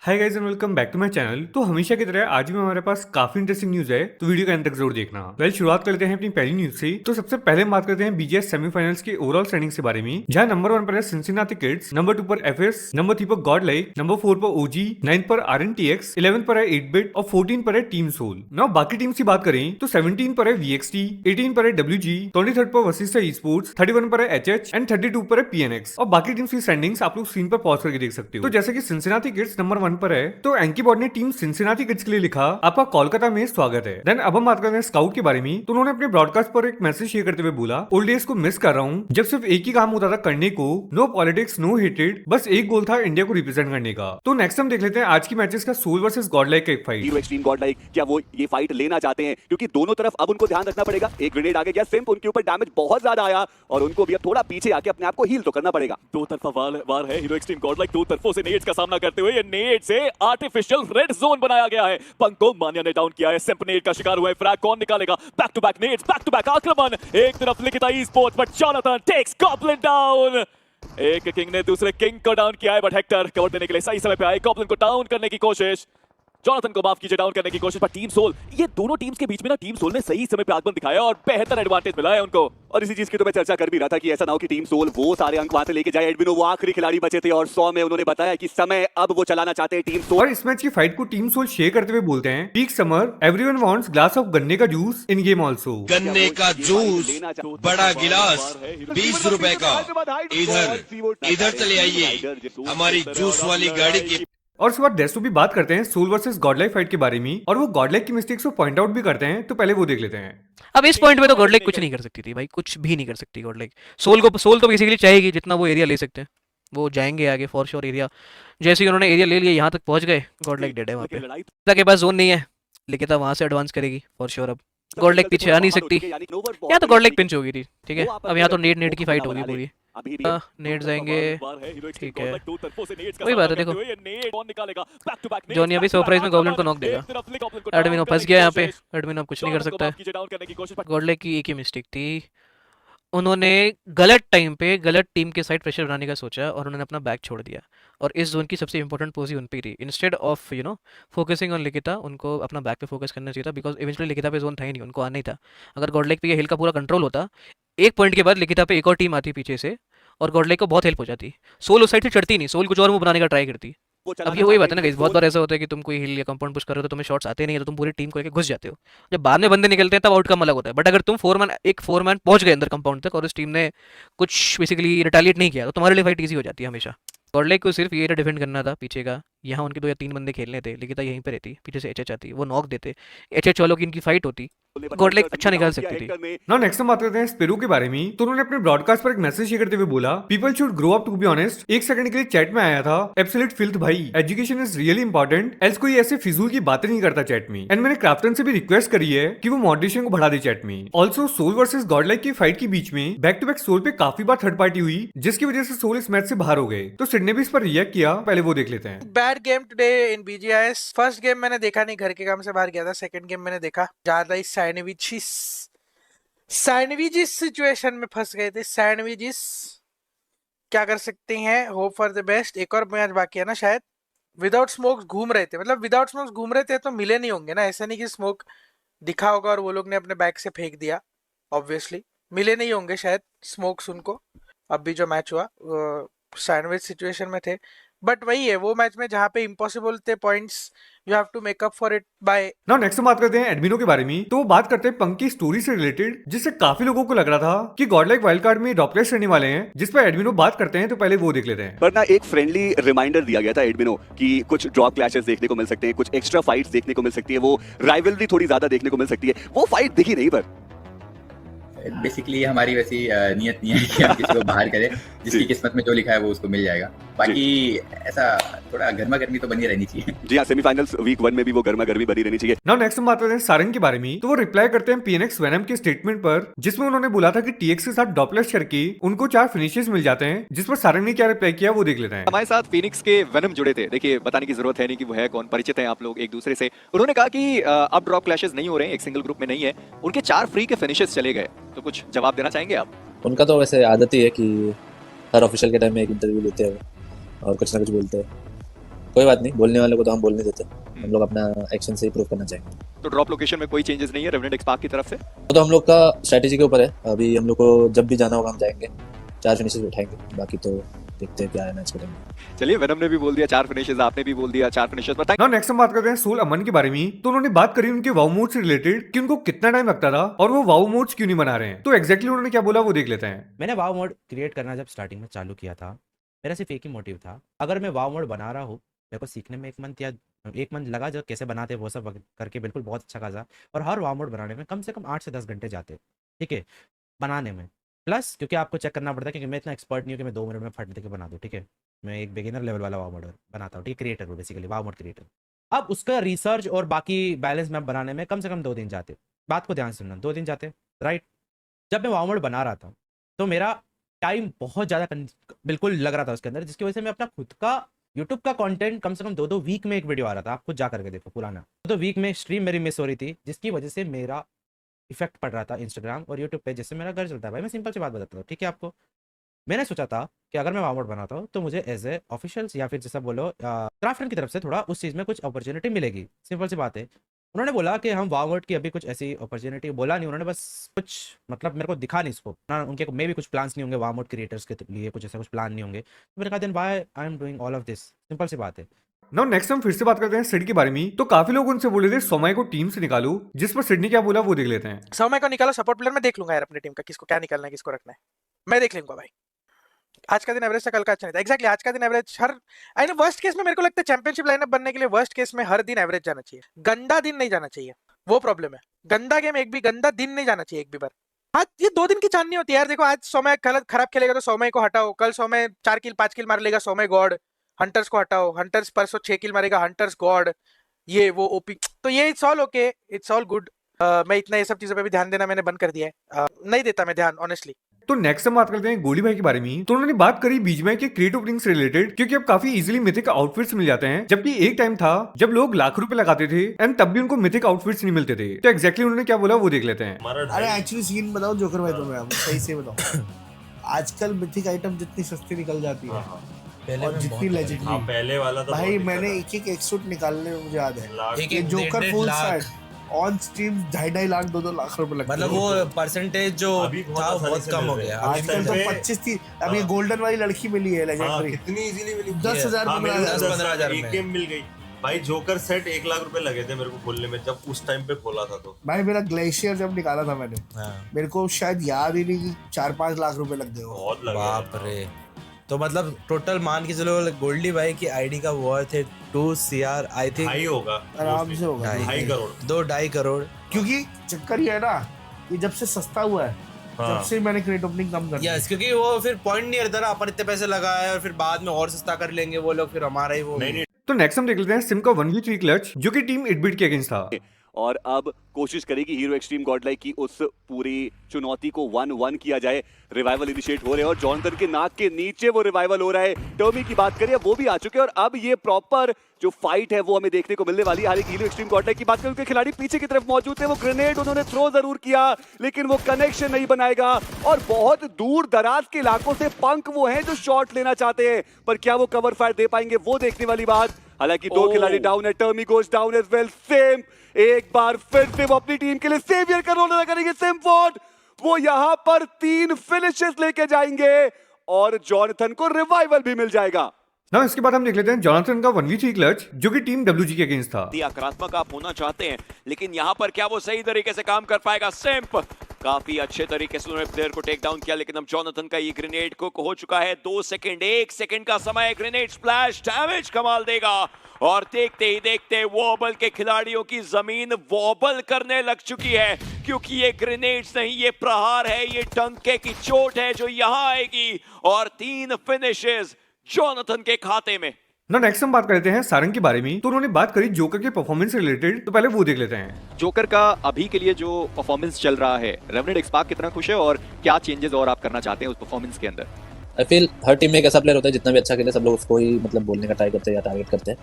Hi guys and welcome back to my channel. तो हमेशा की तरह आज भी हमारे पास काफी इंटरेस्टिंग न्यूज है, तो वीडियो के अंत तक जरूर देखना। शुरुआत करते हैं अपनी पहली न्यूज से। तो सबसे पहले हम बात करते हैं बीजीएस सेमीफाइनल्स के ओवरऑल स्टैंडिंग्स के बारे में, जहां नंबर 1 पर है सिंसिनाटी किड्स, नंबर 2 पर एफएस, नंबर 3 पर गॉड लाइक, नंबर 4 पर ओजी, 9 पर आरएनटीएक्स, 11 पर है 8-बिट और 14 पर है टीम सोल। नाउ बाकी टीम्स की बात करें तो 17 पर है वीएक्सटी, 18 पर है डब्ल्यूजी, 23 पर वशिष्ठ ई-स्पोर्ट्स, 31 पर है एचएच एंड 32 पर है पीएनएक्स। और बाकी टीम्स की स्टैंडिंग्स आप लोग स्क्रीन पर पॉज करके देख सकते हो। तो जैसे कि सिंसिनाटी किड्स नंबर 1 पर है, तो एंकी बॉर्ड ने टीम सिंसिनाटी किड्स के लिए लिखा, आपका कोलकाता में स्वागत है। देन अब हम बात करते हैं स्काउट के बारे में। तो उन्होंने अपने ब्रॉडकास्ट पर एक मैसेज शेयर करते हुए बोला, ओल्ड डेज को मिस कर रहा हूँ जब सिर्फ एक ही काम होता था करने को, नो पॉलिटिक्स नो हेटेड, बस एक गोल था इंडिया को रिप्रेजेंट करने का। तो नेक्स्ट हम देख लेते हैं आज की मैचेस का सोल वर्सेस गॉडलाइक का एक फाइट। हीरो एक्सट्रीम गॉडलाइक, क्या वो ये फाइट लेना चाहते हैं? क्योंकि दोनों तरफ अब उनको ध्यान रखना पड़ेगा। एक ग्रेनेड आगे गया, सिंप उनके ऊपर डैमेज बहुत ज्यादा आया और उनको भी अब थोड़ा पीछे आके अपने आप को हील तो करना पड़ेगा। दो तरफा वार है। हीरो एक्सट्रीम गॉडलाइक दो तरफों से नेड्स का सामना करते हुए, ये नेड से आर्टिफिशियल रेड जोन बनाया गया है। पंक को मान्या ने डाउन किया है, सिंप नेड का शिकार हुआ है। फ्रैग कौन निकालेगा? बैक टू बैक नेड्स, बैक टू बैक आक्रमण। एक तरफ लिखिता esports but Jonathan takes goblin down. एक किंग ने दूसरे किंग को डाउन किया है, बट हेक्टर कवर देने के लिए सही समय पे आए। गॉब्लिन को डाउन करने की कोशिश, जोनाथन को माफ कीजिए डाउन करने की कोशिश, पर टीम सोल, ये दोनों टीम्स के बीच में ना टीम सोल ने सही समय पे आगमन दिखाया और बेहतर एडवांटेज मिला है उनको। और इसी चीज की तो मैं चर्चा कर भी रहा था कि ऐसा ना हो कि टीम सोल वो सारे अंक वहां से लेके जाए। एडमिनो वो आखिरी खिलाड़ी बचे थे और 100 में उन्होंने बताया कि समय अब वो चलाना चाहते हैं टीम सोल। और इस मैच की फाइट को टीम सोल शेयर करते हुए बोलते हैं, peak summer everyone wants glass of गन्ने का जूस इन गेम आल्सो। गन्ने का जूस बड़ा गिलास 20 रुपए का, इधर चले आइए हमारी जूस वाली गाड़ी की। और उसके बाद डेस्टो भी बात करते हैं सोल वर्सेस गॉडलाइक फाइट के बारे में, और वो गॉडलाइक की मिस्टेक्स को पॉइंट आउट भी करते हैं। तो पहले वो देख लेते हैं। अब इस पॉइंट पे तो गॉडलाइक कुछ नहीं कर सकती थी भाई, कुछ भी नहीं कर सकती गॉडलाइक। सोल तो बेसिकली चाहेगी जितना वो एरिया ले सकते हैं, वो जाएंगे आगे फॉर श्योर एरिया। जैसे कि उन्होंने एरिया ले लिया, यहाँ तक पहुंच गए, गॉडलाइक डेड है वहाँ पे। लिखिता के पास जोन नहीं है, लिखिता वहां से एडवांस करेगी फॉर श्योर। अब गॉडलाइक पीछे आ नहीं सकती, यहाँ तो गॉडलाइक पिंच होगी थी, ठीक है। अब यहाँ तो नेट की फाइट होगी पूरी, नेट जाएंगे, ठीक है। वही बात है, देखो जॉनी अभी सरप्राइज में गॉब्लिन को नॉक देगा। एडमिनो फंस गया यहाँ पे, एडमिनो कुछ नहीं कर सकता है। गॉडलाइक की एक ही मिस्टेक थी, उन्होंने गलत टाइम पे गलत टीम के साइड प्रेशर बनाने का सोचा और उन्होंने अपना बैक छोड़ दिया। और इस जोन की सबसे इंपॉर्टेंट पोजी उन पे थी। इंस्टेड ऑफ फोकसिंग ऑन लिखिता, उनको अपना बैक पे फोकस करना चाहिए था, बिकॉज इवेंचुअली लिखिता पे जोन था ही नहीं, उनको आना ही था। अगर गॉडलाइक पे ये हिल का पूरा कंट्रोल होता, एक पॉइंट के बाद लिखिता पे एक और टीम आती पीछे से और गॉडलाइक को बहुत हेल्प हो जाती। सोल उस साइड से चढ़ती नहीं, सोल कुछ और मूव बनाने का ट्राई करती। अब ये वही बात है ना गाइस, बहुत बार ऐसा होता है कि तुम कोई हिल या कंपाउंड पुश कर रहे हो तो तुम्हें शॉट्स आते नहीं है, तो तुम पूरी टीम को लेकर घुस जाते हो। जब बाद में बंदे निकलते हैं तब आउटकम अलग होता है। बट अगर तुम एक फोर मैन पहुंच गए अंदर कंपाउंड तक और उस टीम ने कुछ बेसिकली रिटेलिएट नहीं किया, तो तुम्हारे लिए फाइट ईजी हो जाती है हमेशा। गॉडलाइक को सिर्फ ये एरिया डिफेंड करना था पीछे का, यहाँ उनके 2 या 3 बंदे खेलने थे, लिखिता यहीं पे रहती, पीछे से एचएच आती, वो नॉक देते, एचएच वालों की इनकी फाइट होती, गॉडलाइक अच्छा निकाल सकती थी। नाउ नेक्स्ट हम बात करते हैं स्पेरू के बारे में। तो उन्होंने अपने ब्रॉडकास्ट पर एक मैसेज शेयर करते हुए बोला, people should grow up to be honest. एक सेकंड के लिए चैट में आया था, एब्सोल्यूट फिल्थ भाई, education is really important, else कोई ऐसे फिजूल की बातें नहीं करता चैट में। एंड मैंने क्राफ्टन से भी रिक्वेस्ट करी है कि वो मॉडरेशन को बढ़ा दे चैट में। ऑल्सो सोल वर्सेस गॉडलाइक की फाइट के बीच में बैक टू बैक सोल पे काफी बार थर्ड पार्टी हुई, जिसकी वजह से सोल इस मैच से बाहर हो गए। तो सिड ने भी इस पर रिएक्ट किया, पहले वो देख लेते हैं। Bad game today in BGIS. First game मैंने देखा नहीं, घर के काम से बाहर गया था। सेकंड गेम मैंने देखा, ज्यादा सैंडविचिस सिचुएशन में फंस गए थे। सैंडविचिस क्या कर सकते हैं, होप फॉर द बेस्ट। एक और मैच बाकी है ना शायद। विदाउट स्मोक घूम रहे थे, मतलब विदाउट स्मोक घूम रहे थे तो मिले नहीं होंगे ना, ऐसा नहीं कि स्मोक दिखा होगा और वो लोग ने अपने बैग से फेंक दिया। ऑब्वियसली मिले नहीं होंगे शायद स्मोक्स उनको। अब भी जो मैच हुआ सैंडविच सिचुएशन में थे, बट वही है वो मैच में जहाँ पे इम्पॉसिबल थे points, you have to make up for it by. Now next हम बात करते हैं एडमिनो के बारे में। तो वो बात करते हैं पंक की स्टोरी से रिलेटेड, जिससे काफी लोगों को लग रहा था कि गॉडलाइक वाइल्ड कार्ड में ड्रॉपलेट्स रहने वाले हैं, जिस पर एडमिनो बात करते हैं। तो पहले वो देख लेते हैं। पर ना एक फ्रेंडली रिमाइंडर दिया गया था एडमिनो कि कुछ ड्रॉप क्लैशेस देखने को मिल सकते हैं, कुछ एक्स्ट्रा फाइट्स देखने को मिल सकती है, वो राइवलरी थोड़ी ज्यादा देखने को मिल सकती है। वो फाइट दिखी नहीं, पर बेसिकली हमारी वैसी नियत नहीं है कि हम किसी को बाहर करें, जिसकी किस्मत में जो लिखा है वो उसको मिल जाएगा। बाकी ऐसा थोड़ा गर्मा गर्मी तो बनी रहनी चाहिए। जी हाँ, सेमीफाइनल्स वीक 1 में भी वो गर्मा गर्मी बनी रहनी चाहिए। नाउ नेक्स्ट हम बात करते हैं सारंग के बारे में। तो वो रिप्लाई करते हैं पीएनएक्स वेनम के स्टेटमेंट पर, जिसमें उन्होंने बोला था कि टीएक्स के साथ ड्रॉपलेट्स करके उनको 4 फिनिशेस मिल जाते हैं, जिस पर सारंग ने क्या रिप्लाई किया वो देख लेते हैं। हमारे साथ फिनिक्स के वेनम जुड़े थे, देखिए बताने की जरूरत है नहीं कि वो है कौन, परिचित हैं आप लोग एक दूसरे से। उन्होंने कहा कि अब ड्रॉप क्लैशेस नहीं हो रहे हैं, एक सिंगल ग्रुप में नहीं है, उनके 4 फ्री के फिनिशेस चले गए। तो कुछ जवाब देना चाहेंगे आप? उनका तो वैसे आदत ही है कि हर ऑफिशियल के टाइम में एक इंटरव्यू लेते हैं और कुछ ना कुछ बोलते हैं। कोई बात नहीं, बोलने वालों को तो हम बोलने देते हैं, हम लोग अपना एक्शन से ही प्रूव करना चाहेंगे। तो ड्रॉप लोकेशन में कोई चेंजेस नहीं है रेवेनेंट एक्सपार्क की तरफ से? तो हम लोग का स्ट्रैटेजी के ऊपर है, अभी हम लोग को जब भी जाना होगा हम जाएंगे, 4 फिनिशेस उठाएंगे, बाकी तो देखते हैं क्या है मैच करेंगे। चलिए, वेनम ने भी बोल दिया 4 फिनिशेस, आपने भी बोल दिया 4 फिनिशेस। नाउ नेक्स्ट हम बात करते हैं सोल अमन के बारे में। तो उन्होंने बात करी उनके वाउ मोड से रिलेटेड कि उनको कितना टाइम लगता था और वो वाउ मोड्स क्यों नहीं बना रहे हैं। तो एग्जैक्टली उन्होंने क्या बोला वो देख लेते हैं। मैंने वाव मोड क्रिएट करना जब स्टार्टिंग में चालू किया था, मेरा सिर्फ एक ही मोटिव था, अगर मैं वाव मोड बना रहा हूँ, मेरे को सीखने में 1 मंथ लगा, जो कैसे बनाते वो सब करके बिल्कुल बहुत अच्छा खासा, और हर वाव मोड बनाने में कम से कम 8 से 10 घंटे जाते, ठीक है, बनाने में। प्लस क्योंकि आपको चेक करना पड़ता है, क्योंकि मैं इतना एक्सपर्ट नहीं हूँ कि मैं 2 मिनट में फट दे के बना दूँ, ठीक है, मैं एक बिगिनर लेवल वाला वाव मोड बनाता हूँ, ठीक है, क्रिएटर हूँ बेसिकली, वाव मोड क्रिएटर। अब उसका रिसर्च और बाकी बैलेंस मैप बनाने में कम से कम 2 दिन जाते, बात को ध्यान से सुनना, 2 दिन जाते, राइट। जब मैं वाव मोड बना रहा था तो मेरा टाइम बहुत ज़्यादा बिल्कुल लग रहा था उसके अंदर, जिसकी वजह से मैं अपना खुद का यूट्यूब का कंटेंट कम से कम 2-2 वीक में एक वीडियो आ रहा था, आप खुद जा करके देखो पुराना, 2 वीक में स्ट्रीम मेरी मिस हो रही थी, जिसकी वजह से मेरा इफेक्ट पड़ रहा था इंस्टाग्राम और यूट्यूब पे, जिससे मेरा घर चलता है भाई। मैं सिंपल सी बात बताता हूँ, ठीक है आपको। मैंने सोचा था कि अगर मैं वाव मोड बनाता हूँ तो मुझे एज ए ऑफिशियल्स या फिर जैसा बोलो क्राफ्टन की तरफ से थोड़ा उस चीज़ में कुछ अपॉर्चुनिटी मिलेगी, सिंपल सी बात है। उन्होंने बोला कि हम वाव मोड की अभी कुछ ऐसी अपॉर्चुनिटी, बोला नहीं उन्होंने, बस कुछ मतलब मेरे को दिखा नहीं स्कोप ना, उनके मे भी कुछ प्लान्स नहीं होंगे वाव मोड क्रिएटर्स के लिए, कुछ ऐसा कुछ प्लान नहीं होंगे। तो मैंने कहा then why I am doing all of this, simple सी बात है। नाउ नेक्स्ट हम फिर से बात करते हैं सिड के बारे में। तो काफी लोग उनसे बोले थे सोमाई को टीम से निकालो, जिस पर सिड ने क्या बोला वो देख लेते हैं। समय को निकालो, सपोर्ट प्लेयर में देख लूंगा यार अपनी टीम का, किसको क्या निकालना है किसको रखना है, मैं देख लूंगा भाई। आज का दिन एवरेज था, कल का अच्छा नहीं था। एग्जैक्टली आज का दिन एवरेज हर वर्स्ट केस में मेरे को लगता है चैंपियनशिप लाइनअप बनने के लिए वर्स्ट केस में हर दिन एवरेज जाना चाहिए, गंदा दिन नहीं जाना चाहिए, वो प्रॉब्लम है। गंदा गेम एक भी गंदा दिन नहीं जाना चाहिए एक भी बार। आज ये 2 दिन की चांदनी होती है यार। देखो आज सोमय खराब खेलेगा तो सोमय को हटाओ, कल सोमय 4 किल 5 किल मार लेगा, सोमय गॉड, हंटर्स को हटाओ, हंटर्स परसों 6 किल मारेगा, हंटर्स गॉड, ये वो ओपी। तो ये it's all okay, it's all good. मैं इतना ये सब चीजों पे भी ध्यान देना मैंने बंद कर दिया है, नहीं देता मैं ध्यान ऑनेस्टली। तो नेक्स्ट हम बात करते हैं गोली भाई के बारे में। तो उन्होंने बात करी बीजीएमआई के क्रिएट ओपनिंग से रिलेटेड, क्योंकि अब काफी इजीली मिथिक आउटफिट्स मिल जाते हैं, जबकि एक टाइम था जब लोग लाख रुपए लगाते थे एंड तब भी उनको मिथिक आउटफिट्स नहीं मिलते थे। तो एग्जैक्टली उन्होंने क्या बोला वो देख लेते हैं। अरे एक्चुअली सीन बताओ जोकर भाई, तुम्हें अब सही से बताओ, आजकल मिथिक आइटम जितनी सस्ती निकल जाती है पहले और जितनी लेजेंडरी, पहले वाला तो भाई मैंने एक एक्सूट निकालने में मुझे याद है, एक joker full set on stream 2.5 lakh 2 lakh रुपए लगते मतलब वो परसेंटेज जो था बहुत कम हो गया। आजकल तो 25 थी। अब ये गोल्डन वाली लड़की मिली है लेजेंडरी, कितनी इजीली मिली, 10,000 15,000 एक गेम मिल गई भाई। जोकर सेट 1 लाख रुपए लगे थे मेरे को खोलने में, जब उस टाइम पे खोला था। तो भाई मेरा ग्लेशियर जब निकाला था मैंने, मेरे को शायद याद ही नहीं कि 4-5 लाख रुपए लग गए, बहुत लगे। बाप रे। तो मतलब टोटल मान के चलो गोल्डी भाई की आईडी का वर्थ है 2 CR आई थिंक, हाई होगा, आराम से होगा 2.5 करोड़ 2.5 करोड़। क्योंकि चक्कर ये है ना, ये जब से सस्ता हुआ है तब से मैंने क्रेट ओपनिंग कम कर यस, क्योंकि वो फिर पॉइंट नहीं रहता ना, अपन इतने पैसे लगाए और फिर बाद में और सस्ता कर लेंगे वो लोग, फिर हमारा ही वो नहीं। तो नेक्स्ट हम देख लेते हैं सिम का 1v3 क्लच, जो कि टीम 8-बिट के अगेंस्ट था। और अब कोशिश करेगी हीरो एक्सट्रीम गॉडलाइक की उस पूरी चुनौती को 1-1 किया जाए। रिवाइवल इनिशिएट हो रहे हैं और जॉनसन के नाक के नीचे वो रिवाइवल हो रहा है। टर्मी की बात करें वो भी आ चुके हैं और अब ये प्रॉपर जो फाइट है वो हमें देखने को मिलने वाली है। हालांकि हीरो एक्सट्रीम गॉडलाइक की बात करें, उनके खिलाड़ी पीछे की तरफ मौजूद थे, वो ग्रेनेड उन्होंने थ्रो जरूर किया लेकिन वो कनेक्शन नहीं बनाएगा और बहुत दूर दराज के इलाकों से पंक वो हैं जो शॉट लेना चाहते हैं, पर क्या वो कवर फायर दे पाएंगे वो देखने वाली बात। हालांकि 2 खिलाड़ी डाउन है, टर्मी goes down as well. Same एक बार फिर से वो अपनी टीम के लिए सेवियर का रोल अदा करेंगे। सिम्फोर्ड वो यहां पर 3 फिनिशेस लेके जाएंगे और जॉनथन को रिवाइवल भी मिल जाएगा। ना इसके बाद हम देख लेते हैं जॉनथन का 1v3 क्लच, जो कि टीम WG के अगेंस्ट था। आक्रामक आप होना चाहते हैं लेकिन यहाँ पर क्या वो सही तरीके से काम कर पाएगा? सिम्प काफी अच्छे तरीके से उन्होंने प्लेयर को टेक डाउन किया, लेकिन अब जॉनथन का ये ग्रेनेड कुक हो चुका है। 2 सेकंड 1 सेकंड का समय, ग्रेनेड स्प्लैश डैमेज कमाल देगा और देखते ही देखते वॉबल के खिलाड़ियों की जमीन वॉबल करने लग चुकी है, क्योंकि ये ग्रेनेड्स नहीं, ये प्रहार है, ये डंके की चोट है जो यहां आएगी और 3 फिनिशेस जॉनथन के खाते में। ना नेक्स्ट हम बात करते हैं सारंग के बारे में। तो उन्होंने बात करी जोकर के परफॉर्मेंस से रिलेटेड, तो पहले वो देख लेते हैं। जोकर का अभी के लिए जो परफॉर्मेंस चल रहा है, रेवेनेंट एक्सपार्क कितना खुश है और क्या चेंजेस और आप करना चाहते हैं उस परफॉर्मेंस के अंदर? आई फील हर टीम में एक ऐसा प्लेयर होता है जितना भी अच्छा खेले सब लोग उसको ही मतलब बोलने का ट्राई करते हैं या टारगेट करते हैं,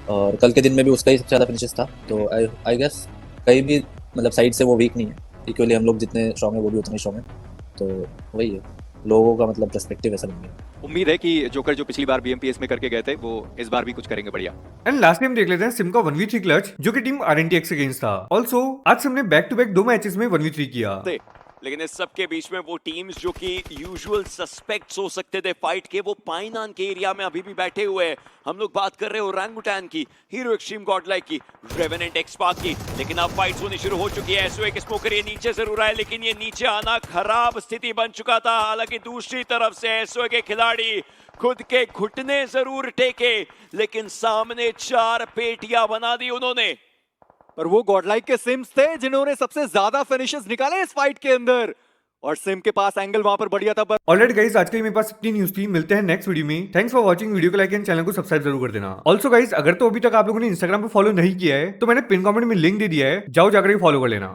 और कल के दिन में भी उसका ही सबसे ज़्यादा फिनिशेस था। तो आई गेस कहीं भी मतलब साइड से वो वीक नहीं है, इक्वली हम लोग जितने स्ट्रॉन्ग है वो भी उतने स्ट्रॉन्ग है, तो वही है लोगों का मतलब पर्सपेक्टिव ऐसा बन गया। उम्मीद है कि जोकर जो पिछली बार BMPS में करके गए थे वो इस बार भी कुछ करेंगे बढ़िया। एंड लास्ट टाइम देख लेते हैं सिम का 1v3 क्लच जो कि टीम RNTX अगेंस्ट था। ऑल्सो आज सिम ने बैक टू बैक 2 मैचेस में 1v3 किया। लेकिन इस सब के बीच में वो टीम्स जो कि यूजुअल सस्पेक्ट्स हो सकते थे फाइट के, वो पाइनान के एरिया में अभी भी बैठे हुए हैं। हम लोग बात कर रहे हैं ओरंगुटैन की, हीरो एक्सट्रीम गॉडलाइक की, रेवेनेंट एक्सपार्क की। लेकिन अब फाइट्स होनी शुरू हो चुकी है। एसओए के स्मोकर ये नीचे जरूर आए, लेकिन ये नीचे आना खराब स्थिति बन चुका था। हालांकि दूसरी तरफ से एसओए के खिलाड़ी खुद के घुटने जरूर टेके, लेकिन सामने 4 पेटियां बना दी उन्होंने। पर वो गॉडलाइक के सिम्स थे जिन्होंने सबसे ज्यादा फिनिशेस निकाले इस फाइट के अंदर, और सिम के पास एंगल वहां पर बढ़िया था। पर ऑलराइट गाइस, आज के लिए मेरे पास इतनी न्यूज थी। मिलते हैं नेक्स्ट वीडियो में। Thanks for watching. वीडियो को लाइक एंड चैनल को सब्सक्राइब जरूर कर देना। ऑल्सो गाइस, अगर तो अभी तक आप लोगों ने इंस्टाग्राम पे फॉलो नहीं किया है तो मैंने पिन कमेंट में लिंक दे दिया है, जाओ जाकर फॉलो कर लेना।